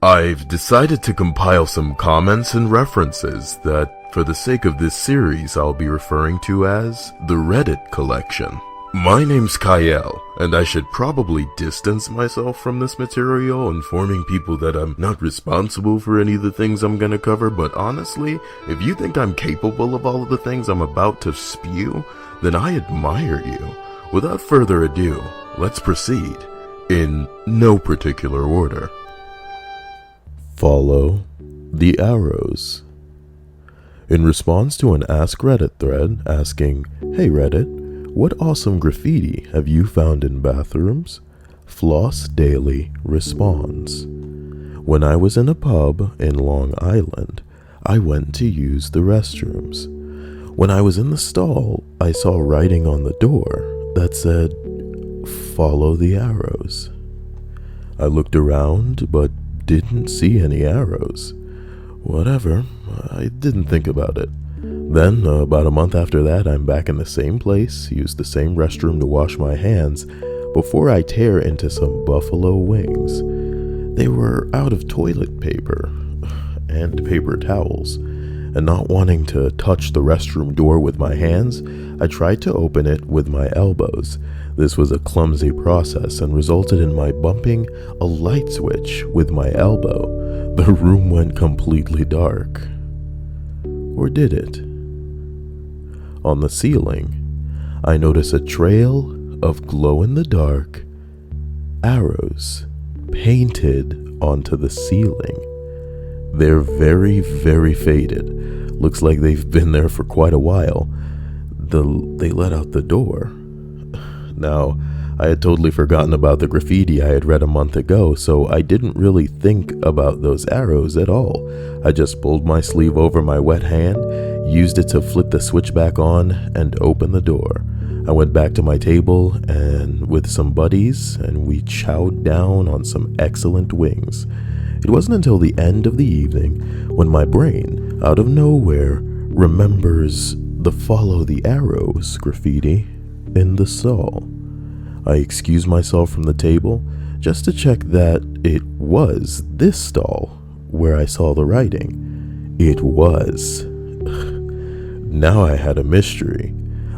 I've decided to compile some comments and references that, for the sake of this series, I'll be referring to as the Reddit collection. My name's Kyle, and I should probably distance myself from this material, informing people that I'm not responsible for any of the things I'm gonna cover, but honestly, if you think I'm capable of all of the things I'm about to spew, then I admire you. Without further ado, let's proceed, in no particular order. Follow the arrows. In response to an Ask Reddit thread asking, "Hey Reddit, what awesome graffiti have you found in bathrooms?" Floss Daily responds, "When I was in a pub in Long Island, I went to use the restrooms. When I was in the stall, I saw writing on the door that said, 'Follow the arrows.' I looked around, but didn't see any arrows. Whatever, I didn't think about it. Then, about a month after that, I'm back in the same place, used the same restroom to wash my hands, before I tear into some buffalo wings. They were out of toilet paper and paper towels, and not wanting to touch the restroom door with my hands, I tried to open it with my elbows. This was a clumsy process and resulted in my bumping a light switch with my elbow. The room went completely dark. Or did it? On the ceiling, I notice a trail of glow-in-the-dark arrows painted onto the ceiling. They're very, very faded. Looks like they've been there for quite a while. They let out the door. Now, I had totally forgotten about the graffiti I had read a month ago, so I didn't really think about those arrows at all. I just pulled my sleeve over my wet hand, used it to flip the switch back on, and open the door. I went back to my table and with some buddies, and we chowed down on some excellent wings. It wasn't until the end of the evening when my brain, out of nowhere, remembers the "Follow the Arrows" graffiti in the stall. I excused myself from the table just to check that it was this stall where I saw the writing. It was. Now I had a mystery.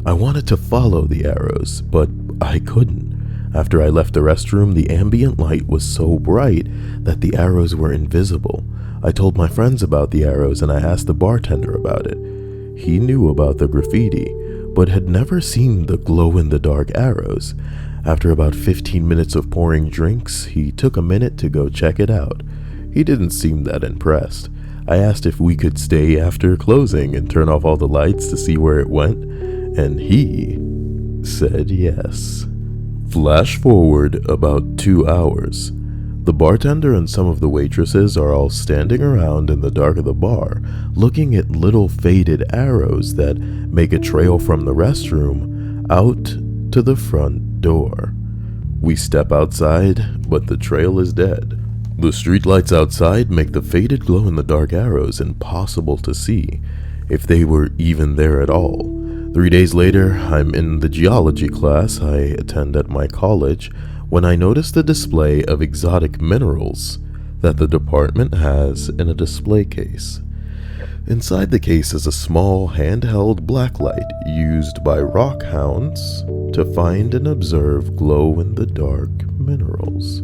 I wanted to follow the arrows, but I couldn't. After I left the restroom, the ambient light was so bright that the arrows were invisible. I told my friends about the arrows and I asked the bartender about it. He knew about the graffiti, but had never seen the glow-in-the-dark arrows. After about 15 minutes of pouring drinks, he took a minute to go check it out. He didn't seem that impressed. I asked if we could stay after closing and turn off all the lights to see where it went, and he said yes. Flash forward about 2 hours. The bartender and some of the waitresses are all standing around in the dark of the bar, looking at little faded arrows that make a trail from the restroom out to the front door. We step outside, but the trail is dead. The streetlights outside make the faded glow-in-the-dark arrows impossible to see, if they were even there at all. 3 days later, I'm in the geology class I attend at my college when I notice the display of exotic minerals that the department has in a display case. Inside the case is a small handheld blacklight used by rock hounds to find and observe glow-in-the-dark minerals.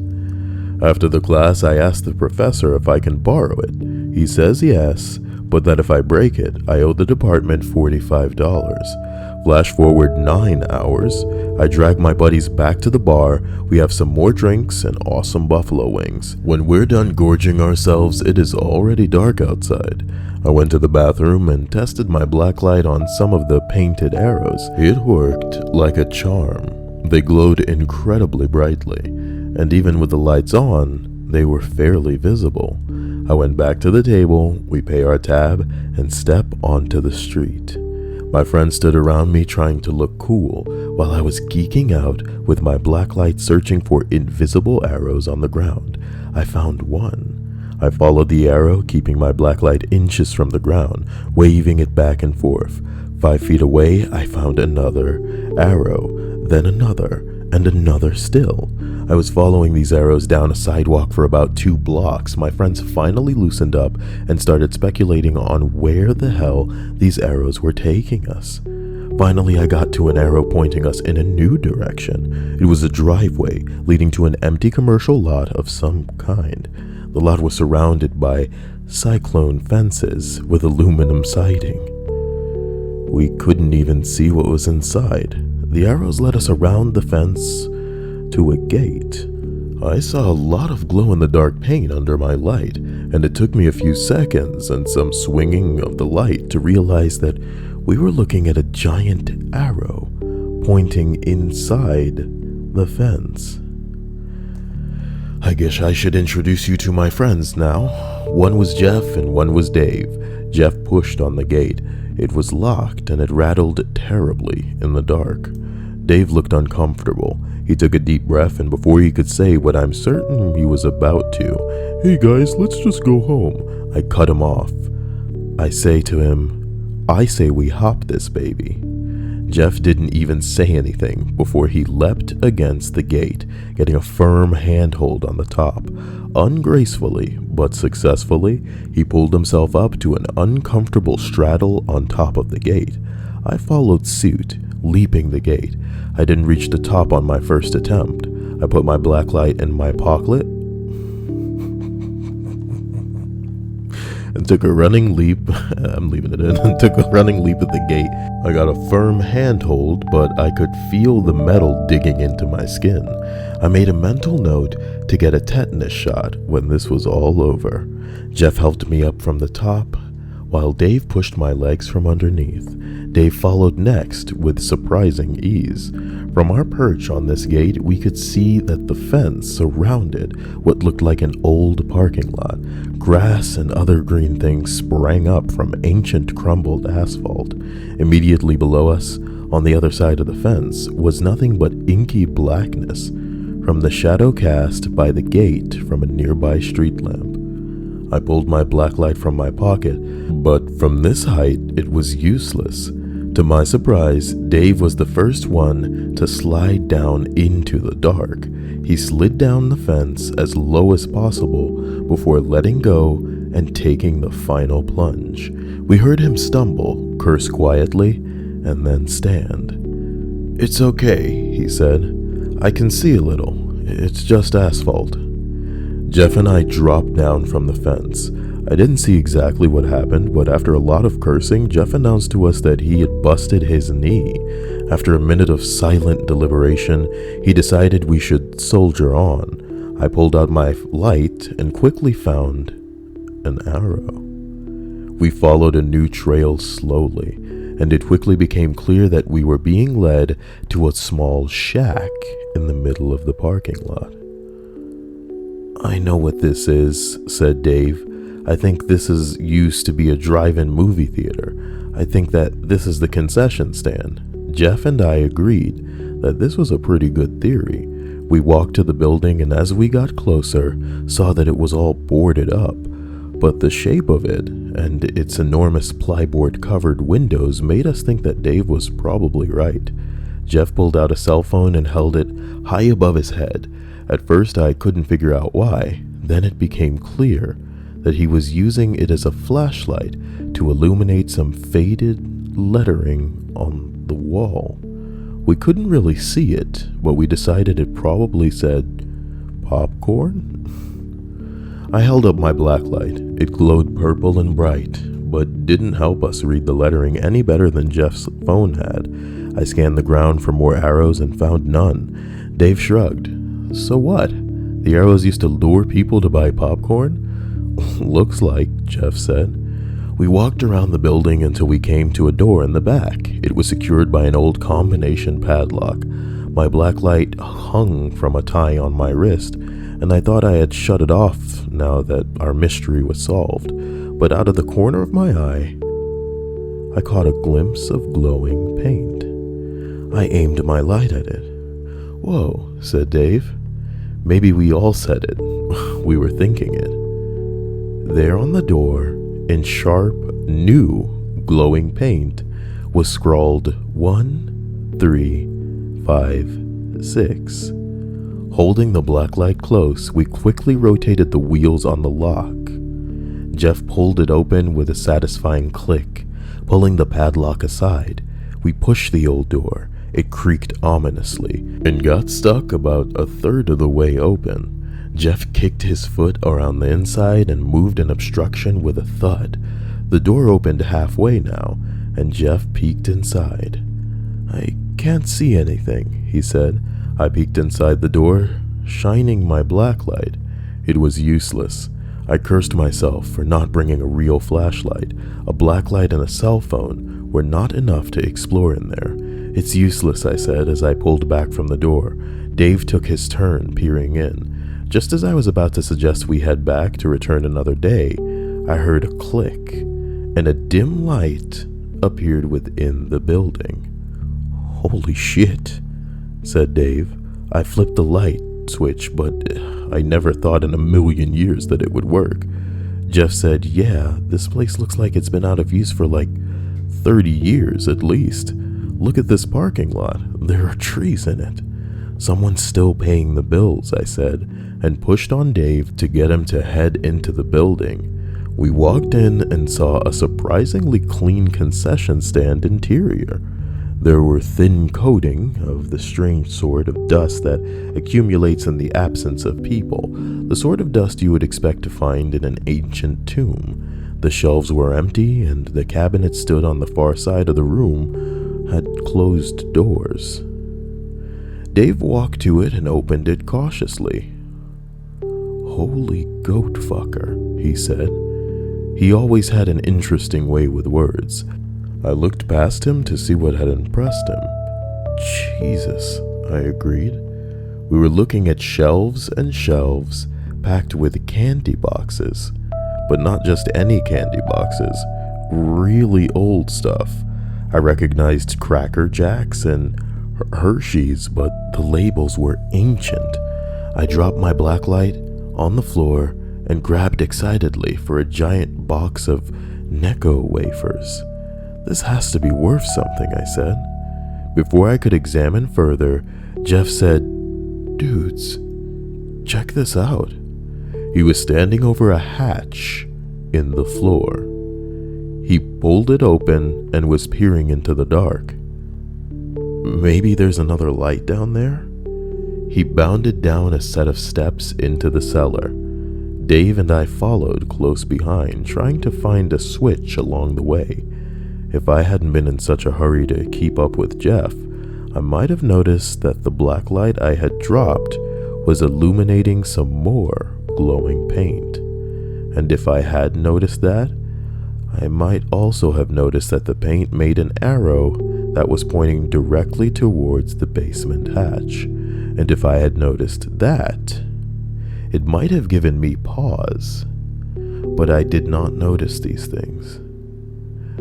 After the class, I ask the professor if I can borrow it. He says yes, but that if I break it, I owe the department $45. Flash forward 9 hours, I drag my buddies back to the bar, we have some more drinks and awesome buffalo wings. When we're done gorging ourselves, it is already dark outside. I went to the bathroom and tested my blacklight on some of the painted arrows. It worked like a charm. They glowed incredibly brightly, and even with the lights on, they were fairly visible. I went back to the table, we pay our tab, and step onto the street. My friends stood around me trying to look cool, while I was geeking out with my blacklight searching for invisible arrows on the ground. I found one. I followed the arrow, keeping my blacklight inches from the ground, waving it back and forth. 5 feet away, I found another arrow, then another, and another still. I was following these arrows down a sidewalk for about 2 blocks. My friends finally loosened up and started speculating on where the hell these arrows were taking us. Finally, I got to an arrow pointing us in a new direction. It was a driveway leading to an empty commercial lot of some kind. The lot was surrounded by cyclone fences with aluminum siding. We couldn't even see what was inside. The arrows led us around the fence to a gate. I saw a lot of glow-in-the-dark paint under my light, and it took me a few seconds and some swinging of the light to realize that we were looking at a giant arrow pointing inside the fence. I guess I should introduce you to my friends now. One was Jeff and one was Dave. Jeff pushed on the gate. It was locked and it rattled terribly in the dark. Dave looked uncomfortable. He took a deep breath, and before he could say what I'm certain he was about to, "Hey guys, let's just go home," I cut him off. I say we hop this baby. Jeff didn't even say anything before he leapt against the gate, getting a firm handhold on the top. Ungracefully, but successfully, he pulled himself up to an uncomfortable straddle on top of the gate. I followed suit, leaping the gate. I didn't reach the top on my first attempt. I put my blacklight in my pocket and took a running leap. I'm leaving it in. And took a running leap at the gate. I got a firm handhold, but I could feel the metal digging into my skin. I made a mental note to get a tetanus shot when this was all over. Jeff helped me up from the top, while Dave pushed my legs from underneath. Dave followed next with surprising ease. From our perch on this gate, we could see that the fence surrounded what looked like an old parking lot. Grass and other green things sprang up from ancient crumbled asphalt. Immediately below us, on the other side of the fence, was nothing but inky blackness from the shadow cast by the gate from a nearby street lamp. I pulled my blacklight from my pocket, but from this height it was useless. To my surprise, Dave was the first one to slide down into the dark. He slid down the fence as low as possible before letting go and taking the final plunge. We heard him stumble, curse quietly, and then stand. "It's okay," he said. "I can see a little. It's just asphalt." Jeff and I dropped down from the fence. I didn't see exactly what happened, but after a lot of cursing, Jeff announced to us that he had busted his knee. After a minute of silent deliberation, he decided we should soldier on. I pulled out my light and quickly found an arrow. We followed a new trail slowly, and it quickly became clear that we were being led to a small shack in the middle of the parking lot. "I know what this is," said Dave. "I think this is used to be a drive-in movie theater. I think that this is the concession stand." Jeff and I agreed that this was a pretty good theory. We walked to the building, and as we got closer, saw that it was all boarded up. But the shape of it and its enormous plyboard-covered windows made us think that Dave was probably right. Jeff pulled out a cell phone and held it high above his head. At first I couldn't figure out why. Then it became clear that he was using it as a flashlight to illuminate some faded lettering on the wall. We couldn't really see it, but we decided it probably said popcorn. I held up my blacklight. It glowed purple and bright, but didn't help us read the lettering any better than Jeff's phone had. I scanned the ground for more arrows and found none. Dave shrugged. "So what? The arrows used to lure people to buy popcorn?" "Looks like," Jeff said. We walked around the building until we came to a door in the back. It was secured by an old combination padlock. My blacklight hung from a tie on my wrist, and I thought I had shut it off now that our mystery was solved. But out of the corner of my eye, I caught a glimpse of glowing paint. I aimed my light at it. "Whoa," said Dave. Maybe we all said it. We were thinking it. There on the door, in sharp, new, glowing paint, was scrawled 1350. 6. Holding the blacklight close, we quickly rotated the wheels on the lock. Jeff pulled it open with a satisfying click. Pulling the padlock aside, we pushed the old door. It creaked ominously and got stuck about a third of the way open. Jeff kicked his foot around the inside and moved an obstruction with a thud. The door opened halfway now, and Jeff peeked inside. "I can't see anything," he said. I peeked inside the door, shining my blacklight. It was useless. I cursed myself for not bringing a real flashlight. A blacklight and a cell phone were not enough to explore in there. "It's useless," I said as I pulled back from the door. Dave took his turn, peering in. Just as I was about to suggest we head back to return another day, I heard a click, and a dim light appeared within the building. "Holy shit," said Dave. I flipped the light switch, but I never thought in a million years that it would work. Jeff said, "Yeah, this place looks like it's been out of use for like 30 years at least. Look at this parking lot. There are trees in it." "Someone's still paying the bills," I said, and pushed on Dave to get him to head into the building. We walked in and saw a surprisingly clean concession stand interior. There were thin coating of the strange sort of dust that accumulates in the absence of people, the sort of dust you would expect to find in an ancient tomb. The shelves were empty, and the cabinet stood on the far side of the room, had closed doors. Dave walked to it and opened it cautiously. "Holy goat fucker," he said. He always had an interesting way with words. I looked past him to see what had impressed him. "Jesus," I agreed. We were looking at shelves and shelves packed with candy boxes, but not just any candy boxes, really old stuff. I recognized Cracker Jacks and Hershey's, but the labels were ancient. I dropped my blacklight on the floor and grabbed excitedly for a giant box of Necco wafers. "This has to be worth something," I said. Before I could examine further, Jeff said, "Dudes, check this out." He was standing over a hatch in the floor. He pulled it open and was peering into the dark. "Maybe there's another light down there?" He bounded down a set of steps into the cellar. Dave and I followed close behind, trying to find a switch along the way. If I hadn't been in such a hurry to keep up with Jeff, I might have noticed that the black light I had dropped was illuminating some more glowing paint. And if I had noticed that, I might also have noticed that the paint made an arrow that was pointing directly towards the basement hatch. And if I had noticed that, it might have given me pause. But I did not notice these things.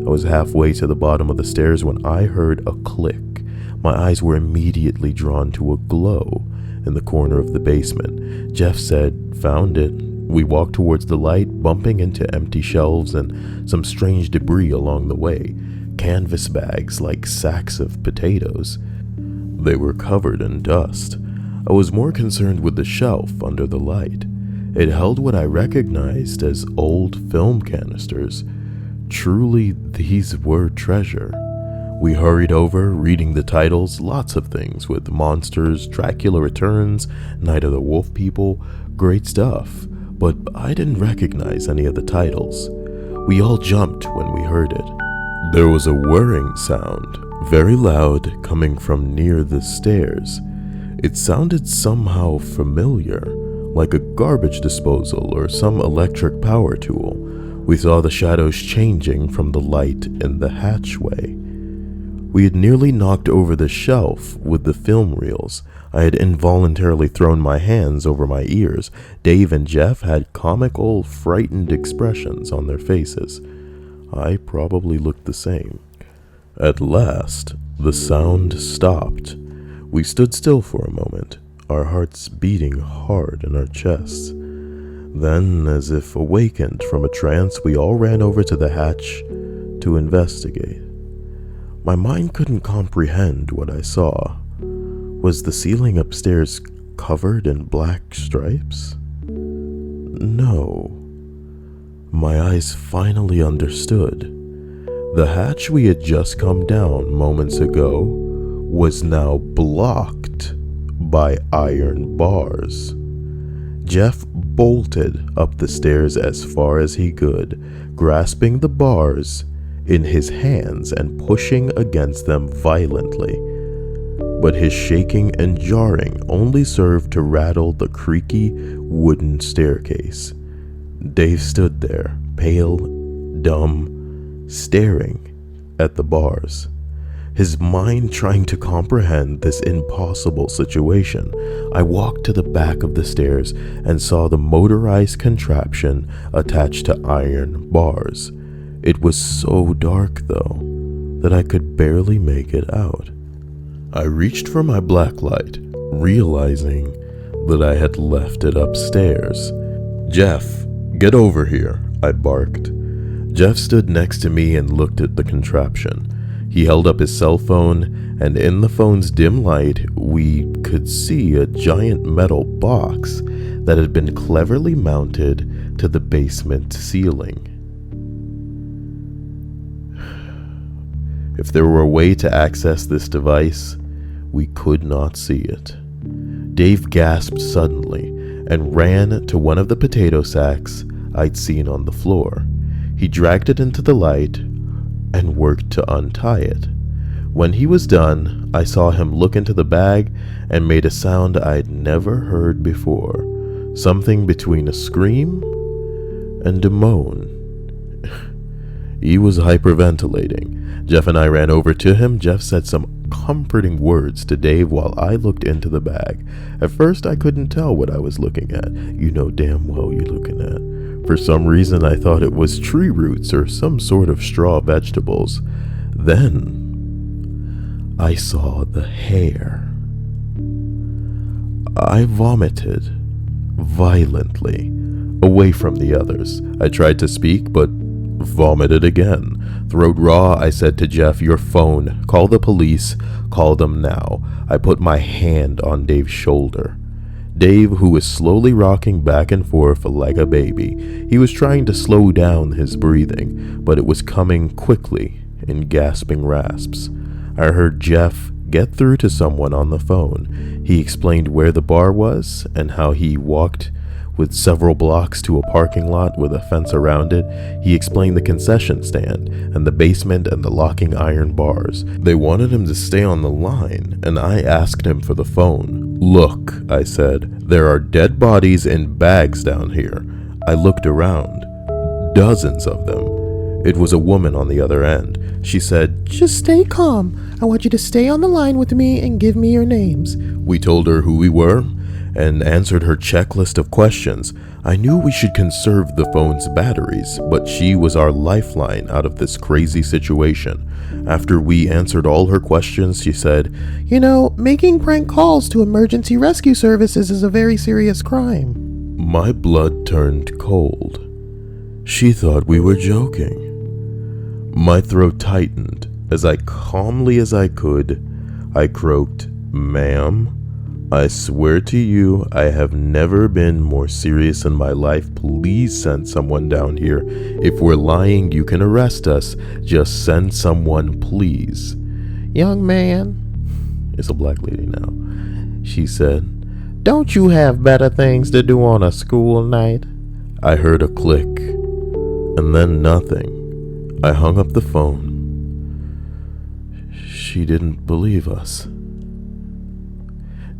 I was halfway to the bottom of the stairs when I heard a click. My eyes were immediately drawn to a glow in the corner of the basement. Jeff said, "Found it." We walked towards the light, bumping into empty shelves and some strange debris along the way. Canvas bags like sacks of potatoes. They were covered in dust. I was more concerned with the shelf under the light. It held what I recognized as old film canisters. Truly, these were treasure. We hurried over, reading the titles, lots of things with monsters, Dracula Returns, Night of the Wolf People, great stuff, but I didn't recognize any of the titles. We all jumped when we heard it. There was a whirring sound, very loud, coming from near the stairs. It sounded somehow familiar, like a garbage disposal or some electric power tool. We saw the shadows changing from the light in the hatchway. We had nearly knocked over the shelf with the film reels. I had involuntarily thrown my hands over my ears. Dave and Jeff had comical, frightened expressions on their faces. I probably looked the same. At last, the sound stopped. We stood still for a moment, our hearts beating hard in our chests. Then, as if awakened from a trance, we all ran over to the hatch to investigate. My mind couldn't comprehend what I saw. Was the ceiling upstairs covered in black stripes? No. My eyes finally understood. The hatch we had just come down moments ago was now blocked by iron bars. Jeff bolted up the stairs as far as he could, grasping the bars in his hands and pushing against them violently. But his shaking and jarring only served to rattle the creaky wooden staircase. Dave stood there, pale, dumb, staring at the bars, his mind trying to comprehend this impossible situation. I walked to the back of the stairs and saw the motorized contraption attached to iron bars. It was so dark, though, that I could barely make it out. I reached for my blacklight, realizing that I had left it upstairs. "Jeff, get over here," I barked. Jeff stood next to me and looked at the contraption. He held up his cell phone, and in the phone's dim light, we could see a giant metal box that had been cleverly mounted to the basement ceiling. If there were a way to access this device, we could not see it. Dave gasped suddenly and ran to one of the potato sacks I'd seen on the floor. He dragged it into the light and worked to untie it. When he was done, I saw him look into the bag and made a sound I'd never heard before, something between a scream and a moan. He was hyperventilating. Jeff and I ran over to him. Jeff said some comforting words to Dave while I looked into the bag. At first, I couldn't tell what I was looking at. You know damn well you're looking at. For some reason, I thought it was tree roots or some sort of straw vegetables. Then, I saw the hair. I vomited violently away from the others. I tried to speak, but vomited again. Throat raw, I said to Jeff, "Your phone. Call the police. Call them now." I put my hand on Dave's shoulder. Dave, who was slowly rocking back and forth like a baby, he was trying to slow down his breathing, but it was coming quickly in gasping rasps. I heard Jeff get through to someone on the phone. He explained where the bar was and how he walked with several blocks to a parking lot with a fence around it. He explained the concession stand and the basement and the locking iron bars. They wanted him to stay on the line, and I asked him for the phone. "Look," I said, "there are dead bodies in bags down here." I looked around. Dozens of them. It was a woman on the other end. She said, "Just stay calm. I want you to stay on the line with me and give me your names." We told her who we were and answered her checklist of questions. I knew we should conserve the phone's batteries, but she was our lifeline out of this crazy situation. After we answered all her questions, she said, "You know, making prank calls to emergency rescue services is a very serious crime." My blood turned cold. She thought we were joking. My throat tightened. As calmly as I could, I croaked, "Ma'am, I swear to you, I have never been more serious in my life. Please send someone down here. If we're lying, you can arrest us. Just send someone, please." "Young man," it's a black lady now, she said, "don't you have better things to do on a school night?" I heard a click, and then nothing. I hung up the phone. She didn't believe us.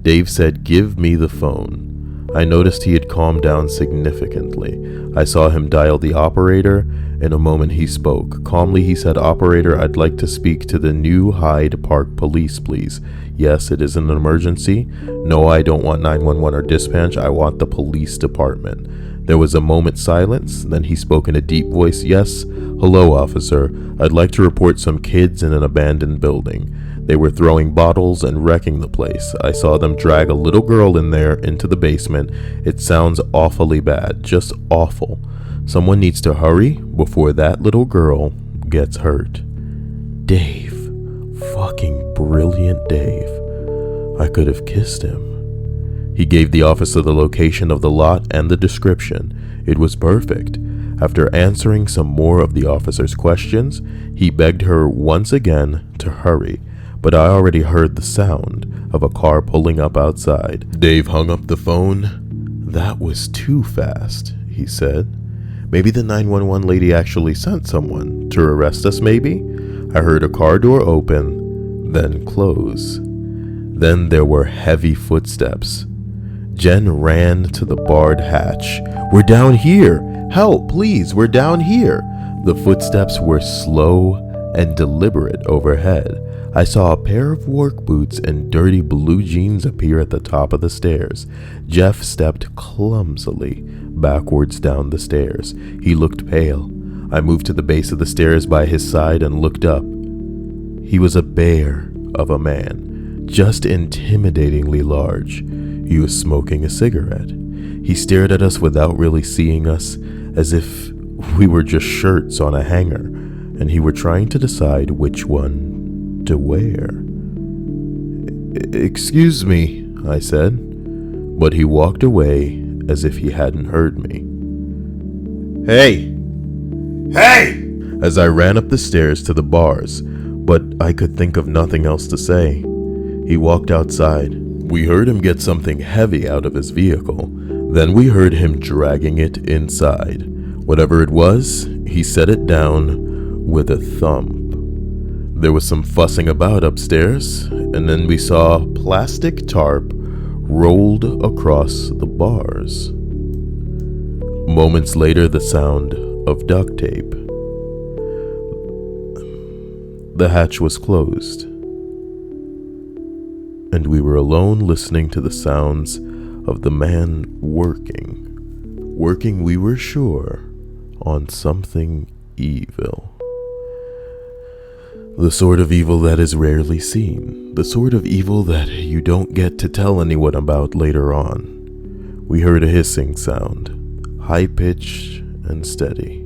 Dave said, "Give me the phone." I noticed he had calmed down significantly. I saw him dial the operator. In a moment he spoke. Calmly he said, "Operator, I'd like to speak to the New Hyde Park Police, please." "Yes, it is an emergency." "No, I don't want 911 or dispatch. I want the police department." There was a moment's silence. Then he spoke in a deep voice. "Yes, hello, officer. I'd like to report some kids in an abandoned building. They were throwing bottles and wrecking the place. I saw them drag a little girl in there into the basement. It sounds awfully bad, just awful. Someone needs to hurry before that little girl gets hurt." Dave. Fucking brilliant Dave. I could have kissed him. He gave the officer the location of the lot and the description. It was perfect. After answering some more of the officer's questions, he begged her once again to hurry, but I already heard the sound of a car pulling up outside. Dave hung up the phone. "That was too fast," he said. "Maybe the 911 lady actually sent someone to arrest us, maybe?" I heard a car door open, then close. Then there were heavy footsteps. Jen ran to the barred hatch. "We're down here! Help, please, we're down here!" The footsteps were slow and deliberate overhead. I saw a pair of work boots and dirty blue jeans appear at the top of the stairs. Jeff stepped clumsily backwards down the stairs. He looked pale. I moved to the base of the stairs by his side and looked up. He was a bear of a man, just intimidatingly large. He was smoking a cigarette. He stared at us without really seeing us, as if we were just shirts on a hanger, and he were trying to decide which one to wear. "Excuse me," I said, but he walked away as if he hadn't heard me. "Hey! Hey!" As I ran up the stairs to the bars, but I could think of nothing else to say. He walked outside. We heard him get something heavy out of his vehicle. Then we heard him dragging it inside. Whatever it was, he set it down with a thump. There was some fussing about upstairs, and then we saw a plastic tarp rolled across the bars. Moments later, the sound of duct tape. The hatch was closed, and we were alone listening to the sounds of the man working, we were sure, on something evil. The sort of evil that is rarely seen, the sort of evil that you don't get to tell anyone about later on. We heard a hissing sound, high-pitched and steady.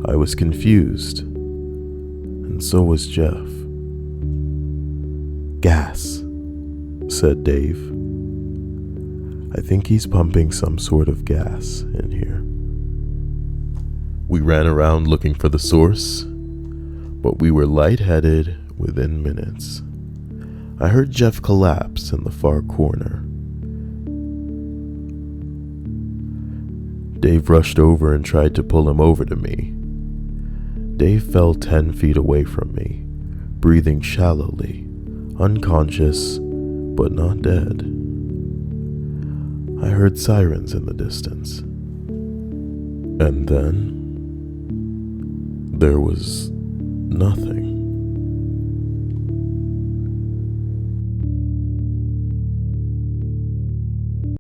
I was confused, and so was Jeff. "Gas," said Dave. "I think he's pumping some sort of gas in here." We ran around looking for the source, but we were lightheaded within minutes. I heard Jeff collapse in the far corner. Dave rushed over and tried to pull him over to me. Dave fell 10 feet away from me, breathing shallowly, unconscious, but not dead. I heard sirens in the distance. And then there was nothing.